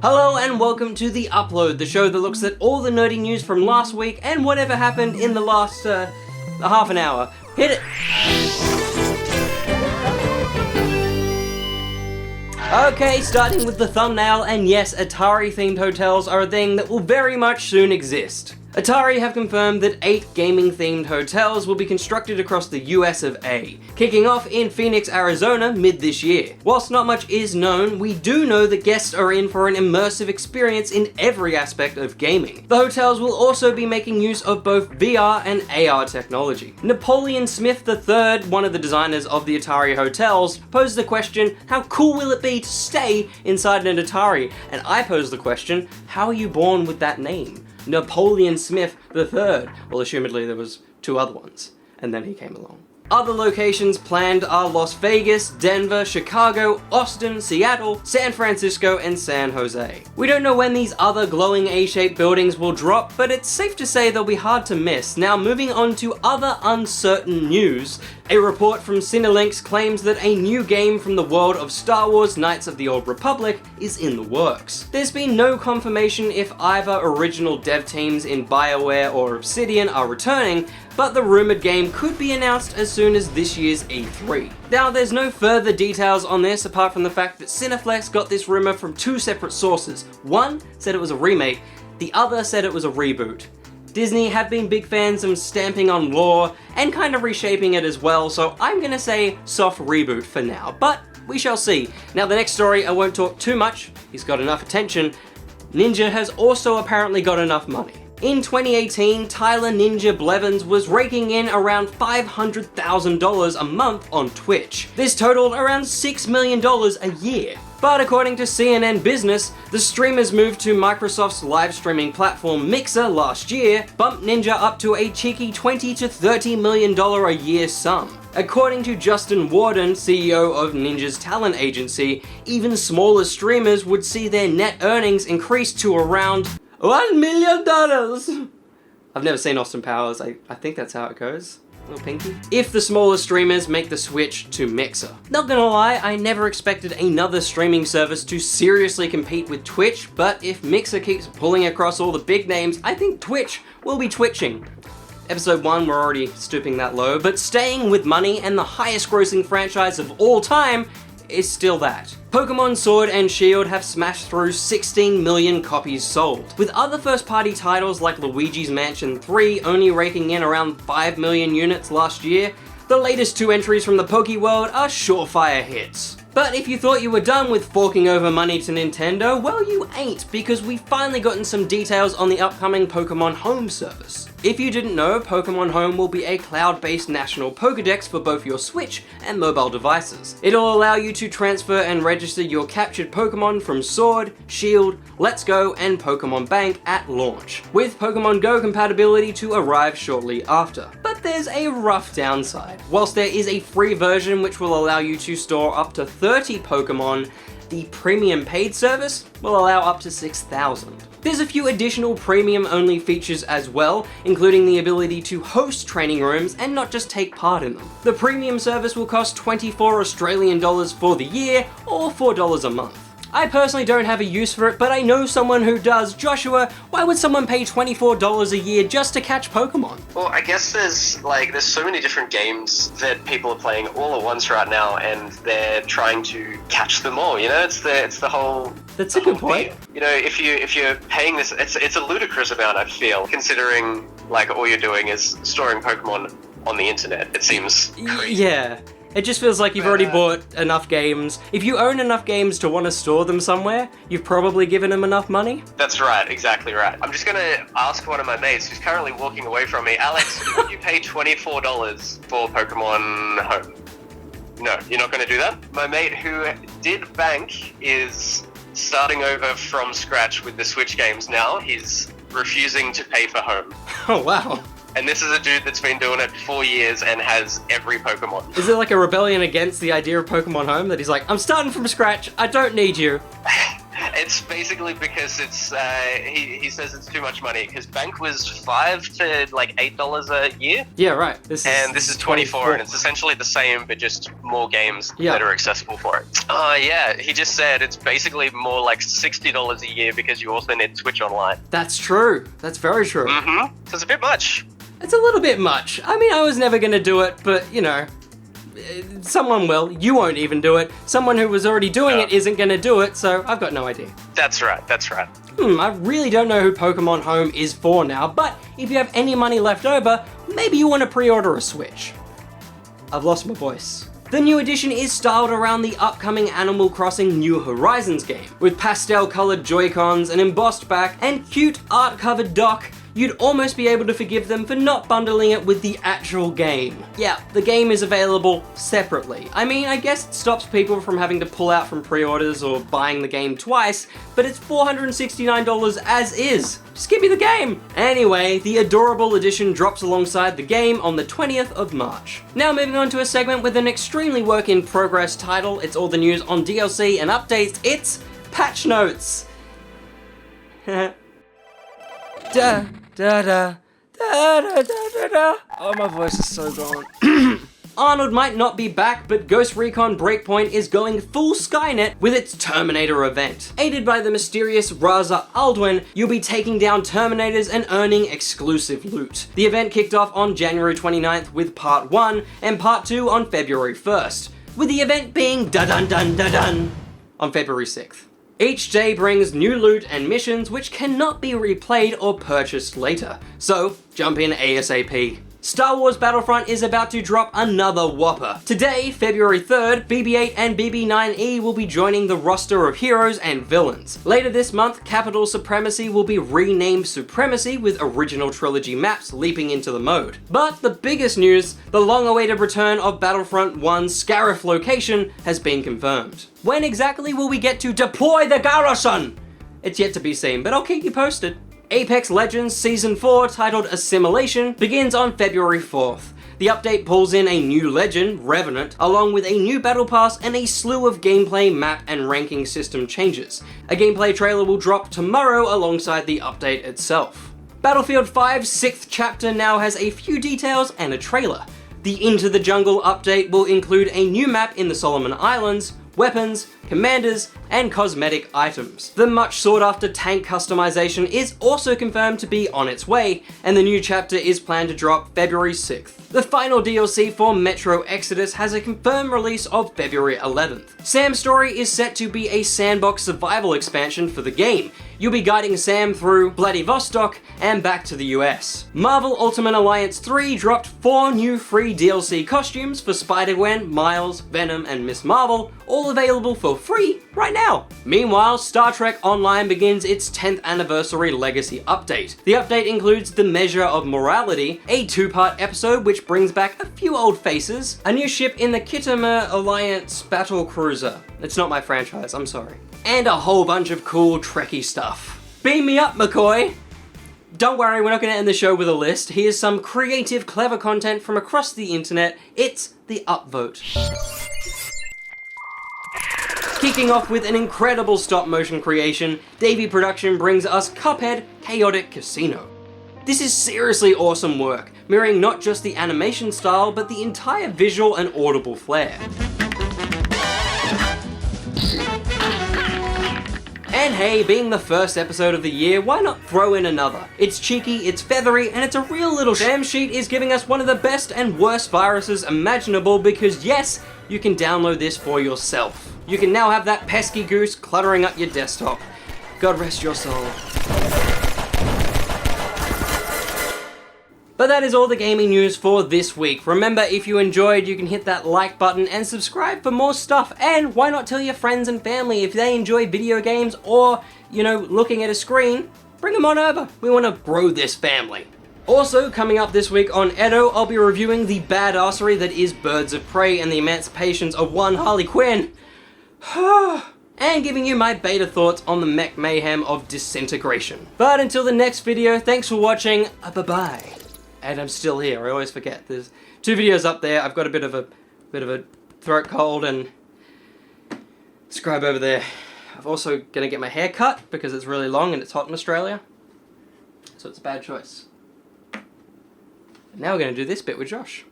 Hello and welcome to The Upload, the show that looks at all the nerdy news from last week and whatever happened in the last, half an hour. Hit it! Okay, starting with the thumbnail, and yes, Atari-themed hotels are a thing that will very much soon exist. Atari have confirmed that 8 gaming-themed hotels will be constructed across the US of A, kicking off in Phoenix, Arizona mid this year. Whilst not much is known, we do know that guests are in for an immersive experience in every aspect of gaming. The hotels will also be making use of both VR and AR technology. Napoleon Smith III, one of the designers of the Atari hotels, posed the question, how cool will it be to stay inside an Atari? And I posed the question, how are you born with that name? Napoleon Smith III. Well, assumedly there was 2 other ones, and then he came along. Other locations planned are Las Vegas, Denver, Chicago, Austin, Seattle, San Francisco, and San Jose. We don't know when these other glowing A-shaped buildings will drop, but it's safe to say they'll be hard to miss. Now, moving on to other uncertain news, a report from Cinelinx claims that a new game from the world of Star Wars Knights of the Old Republic is in the works. There's been no confirmation if either original dev teams in BioWare or Obsidian are returning, but the rumoured game could be announced as soon as this year's E3. Now, there's no further details on this apart from the fact that Cineflex got this rumour from 2 separate sources. One said it was a remake, the other said it was a reboot. Disney have been big fans of stamping on lore and kind of reshaping it as well, so I'm gonna say soft reboot for now, but we shall see. Now, the next story I won't talk too much, he's got enough attention. Ninja has also apparently got enough money. In 2018, Tyler Ninja Blevins was raking in around $500,000 a month on Twitch. This totaled around $6 million a year. But according to CNN Business, the streamer's move to Microsoft's live streaming platform Mixer last year bumped Ninja up to a cheeky $20 to $30 million a year sum. According to Justin Warden, CEO of Ninja's talent agency, even smaller streamers would see their net earnings increase to around $1 million! I've never seen Austin Powers, I think that's how it goes. Little pinky. If the smaller streamers make the switch to Mixer. Not gonna lie, I never expected another streaming service to seriously compete with Twitch, but if Mixer keeps pulling across all the big names, I think Twitch will be twitching. Episode 1, we're already stooping that low, but staying with money and the highest grossing franchise of all time is still that. Pokémon Sword and Shield have smashed through 16 million copies sold, with other first-party titles like Luigi's Mansion 3 only raking in around 5 million units last year. The latest 2 entries from the Pokéworld are surefire hits. But if you thought you were done with forking over money to Nintendo, well, you ain't, because we've finally gotten some details on the upcoming Pokémon Home service. If you didn't know, Pokémon Home will be a cloud-based national Pokédex for both your Switch and mobile devices. It'll allow you to transfer and register your captured Pokémon from Sword, Shield, Let's Go, and Pokémon Bank at launch, with Pokémon Go compatibility to arrive shortly after. But there's a rough downside. Whilst there is a free version which will allow you to store up to 30 Pokémon, the premium paid service will allow up to 6,000. There's a few additional premium-only features as well, including the ability to host training rooms and not just take part in them. The premium service will cost 24 Australian dollars for the year, or $4 a month. I personally don't have a use for it, but I know someone who does. Joshua, why would someone pay $24 a year just to catch Pokemon? Well, I guess there's so many different games that people are playing all at once right now, and they're trying to catch them all. You know, it's the whole. That's a good point. You know, if you're paying this, it's a ludicrous amount. I feel, considering all you're doing is storing Pokemon on the internet. It seems crazy. Yeah. It just feels like you've already bought enough games. If you own enough games to want to store them somewhere, you've probably given them enough money. That's right, exactly right. I'm just going to ask one of my mates who's currently walking away from me, Alex, would you pay $24 for Pokemon Home? No, you're not going to do that? My mate who did bank is starting over from scratch with the Switch games now. He's refusing to pay for Home. Oh, wow. And this is a dude that's been doing it 4 years and has every Pokemon. Is it like a rebellion against the idea of Pokemon Home that he's like, I'm starting from scratch, I don't need you? It's basically because it's he says it's too much money because bank was $5 to like $8 a year. Yeah, right. This is 24, and it's essentially the same, but just more games that are accessible for it. Yeah, he just said it's basically more like $60 a year because you also need Switch Online. That's true. That's very true. So it's a bit much. It's a little bit much. I mean, I was never going to do it, but, you know, someone will. You won't even do it. Someone who was already doing it isn't going to do it, so I've got no idea. That's right. I really don't know who Pokemon Home is for now, but if you have any money left over, maybe you want to pre-order a Switch. I've lost my voice. The new edition is styled around the upcoming Animal Crossing New Horizons game. With pastel-coloured Joy-Cons, an embossed back, and cute art-covered dock, you'd almost be able to forgive them for not bundling it with the actual game. Yeah, the game is available separately. I mean, I guess it stops people from having to pull out from pre-orders or buying the game twice, but it's $469 as is. Just give me the game! Anyway, the adorable edition drops alongside the game on the 20th of March. Now moving on to a segment with an extremely work-in-progress title. It's all the news on DLC and updates. It's Patch Notes. Da da da da da da da da. Oh, my voice is so gone. Arnold might not be back, but Ghost Recon Breakpoint is going full Skynet with its Terminator event. Aided by the mysterious Raza Alduin, you'll be taking down Terminators and earning exclusive loot. The event kicked off on January 29th with Part 1 and Part 2 on February 1st, with the event being dun-dun-dun-dun-dun on February 6th. Each day brings new loot and missions which cannot be replayed or purchased later, so jump in ASAP. Star Wars Battlefront is about to drop another whopper. Today, February 3rd, BB-8 and BB-9E will be joining the roster of heroes and villains. Later this month, Capital Supremacy will be renamed Supremacy with original trilogy maps leaping into the mode. But the biggest news, the long-awaited return of Battlefront 1's Scarif location has been confirmed. When exactly will we get to deploy the garrison? It's yet to be seen, but I'll keep you posted. Apex Legends Season 4, titled Assimilation, begins on February 4th. The update pulls in a new legend, Revenant, along with a new battle pass and a slew of gameplay, map, and ranking system changes. A gameplay trailer will drop tomorrow alongside the update itself. Battlefield 5's 6th chapter now has a few details and a trailer. The Into the Jungle update will include a new map in the Solomon Islands, weapons, commanders, and cosmetic items. The much sought after tank customization is also confirmed to be on its way, and the new chapter is planned to drop February 6th. The final DLC for Metro Exodus has a confirmed release of February 11th. Sam's story is set to be a sandbox survival expansion for the game. You'll be guiding Sam through Vladivostok and back to the US. Marvel Ultimate Alliance 3 dropped 4 new free DLC costumes for Spider-Gwen, Miles, Venom, and Miss Marvel, all available for free right now. Meanwhile, Star Trek Online begins its 10th anniversary legacy update. The update includes The Measure of Morality, a 2-part episode which brings back a few old faces, a new ship in the Khitomer Alliance battle cruiser. It's not my franchise, I'm sorry. And a whole bunch of cool Trekkie stuff. Beam me up, McCoy! Don't worry, we're not going to end the show with a list. Here's some creative, clever content from across the internet. It's the upvote. Kicking off with an incredible stop-motion creation, Davey Production brings us Cuphead Chaotic Casino. This is seriously awesome work, mirroring not just the animation style, but the entire visual and audible flair. And hey, being the first episode of the year, why not throw in another? It's cheeky, it's feathery, and it's a real little sham sheet is giving us one of the best and worst viruses imaginable because yes, you can download this for yourself. You can now have that pesky goose cluttering up your desktop. God rest your soul. But that is all the gaming news for this week. Remember, if you enjoyed, you can hit that like button and subscribe for more stuff. And why not tell your friends and family if they enjoy video games or, you know, looking at a screen, bring them on over. We want to grow this family. Also, coming up this week on Edo, I'll be reviewing the badassery that is Birds of Prey and the emancipations of one Harley Quinn. And giving you my beta thoughts on the mech mayhem of Disintegration. But until the next video, thanks for watching, bye-bye. And I'm still here, I always forget. There's 2 videos up there. I've got a bit of a throat cold and subscribe over there. I'm also going to get my hair cut because it's really long and it's hot in Australia. So it's a bad choice. And now we're going to do this bit with Josh.